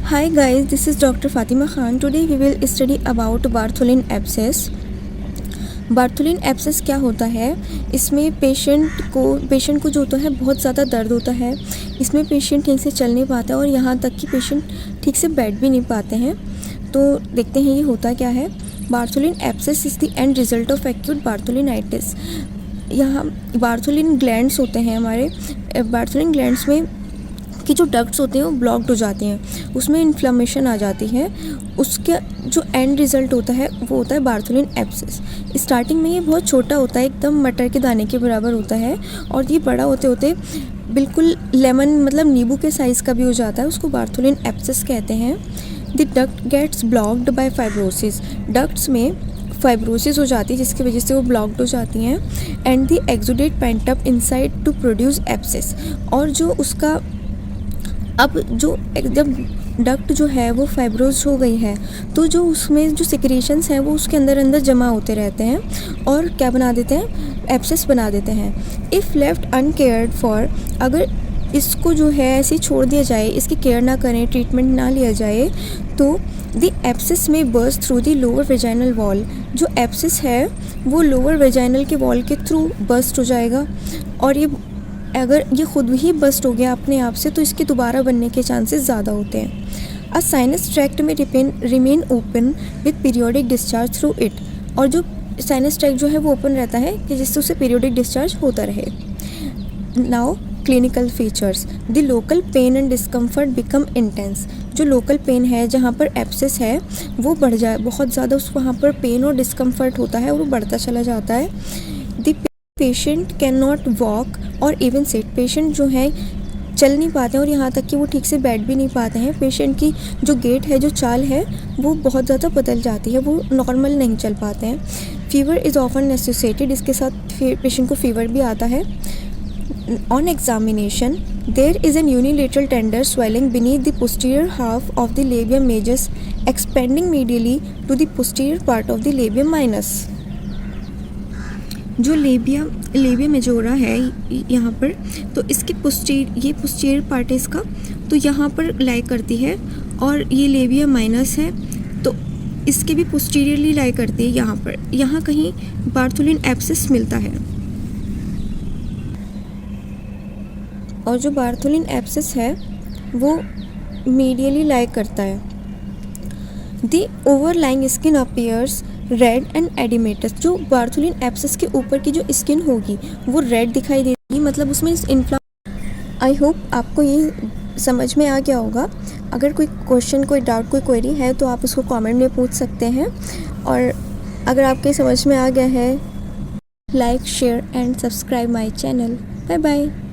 Hi guys, this is Dr. Fatima Khan. Today we will study about Bartholin abscess. Bartholin abscess क्या होता है? इसमें patient को जो होता है बहुत ज़्यादा दर्द होता है। इसमें पेशेंट ठीक से चल नहीं पाता है और यहाँ तक कि पेशेंट ठीक से बैठ भी नहीं पाते हैं। तो देखते हैं ये होता क्या है। Bartholin abscess is the end result of acute bartholinitis. यहाँ बार्थोलिन ग्लैंड्स होते हैं हमारे। बार्थोलिन ग्लैंड्स में कि जो डक्ट्स होते हैं वो ब्लॉक्ड हो जाते हैं, उसमें इन्फ्लेमेशन आ जाती है। उसके जो एंड रिज़ल्ट होता है वो होता है बार्थोलिन एब्सेस। स्टार्टिंग में ये बहुत छोटा होता है, एकदम मटर के दाने के बराबर होता है, और ये बड़ा होते होते बिल्कुल लेमन मतलब नींबू के साइज़ का भी हो जाता है। उसको बार्थोलिन एब्सेस कहते हैं। The duct gets blocked by fibrosis. Ducts में फाइब्रोसिस हो जाती है जिसकी वजह से वो ब्लॉक्ड हो जाती हैं। And the exudate pent up inside to produce abscess. और जो उसका अब जो जब डक्ट जो है वो फाइब्रोज हो गई है तो जो उसमें जो सिक्रेशंस हैं वो उसके अंदर जमा होते रहते हैं और क्या बना देते हैं, एब्सेस बना देते हैं। इफ़ लेफ्ट अनकेयर्ड फॉर, अगर इसको जो है ऐसे छोड़ दिया जाए, इसकी केयर ना करें, ट्रीटमेंट ना लिया जाए, तो द एब्सेस में burst through the lower vaginal wall. जो एब्सेस है वो लोअर वेजाइनल के वॉल के थ्रू बर्स्ट हो जाएगा, और ये अगर ये खुद ही बस्ट हो गया अपने आप से तो इसके दोबारा बनने के चांसेस ज़्यादा होते हैं। अ साइनस ट्रैक्ट में remain open with periodic discharge through it. और जो साइनस ट्रैक्ट जो है वो ओपन रहता है कि जिससे उसे पीरियोडिक डिस्चार्ज होता रहे। Now clinical features. The local pain and discomfort become intense. जो लोकल पेन है जहाँ पर एब्सेस है वो बढ़ जाए, बहुत ज़्यादा उस वहाँ पर पेन और डिस्कम्फर्ट होता है और वो बढ़ता चला जाता है। The patient can not walk और इवन सिट। पेशेंट जो है चल नहीं पाते हैं और यहाँ तक कि वो ठीक से बैठ भी नहीं पाते हैं। पेशेंट की जो गेट है, जो चाल है, वो बहुत ज़्यादा बदल जाती है, वो नॉर्मल नहीं चल पाते हैं। फीवर इज़ ऑफन एसोसिएटेड, इसके साथ पेशेंट को फीवर भी आता है। On examination there is an unilateral tender swelling beneath the posterior half of the labium majus expanding medially to the posterior part of the labium minus. जो labia majora है यहाँ पर, तो इसके पोस्टीरियर पार्ट है इसका, तो यहाँ पर लाई करती है, और ये लेबिया माइनस है तो इसके भी पोस्टीरियरली लाई करती है। यहाँ पर यहाँ कहीं बार्थोलिन एब्सेस मिलता है। और जो बार्थोलिन एब्सेस है वो मीडियली लाई करता है। The overlying skin appears red and oedematous. जो बार्थोलिन एब्सेस के ऊपर की जो स्किन होगी वो रेड दिखाई देगी, मतलब उसमें आई होप आपको ये समझ में आ गया होगा। अगर कोई क्वेश्चन, कोई डाउट, कोई क्वेरी है तो आप उसको कमेंट में पूछ सकते हैं। और अगर आपके समझ में आ गया है, like, share and subscribe my channel. Bye bye.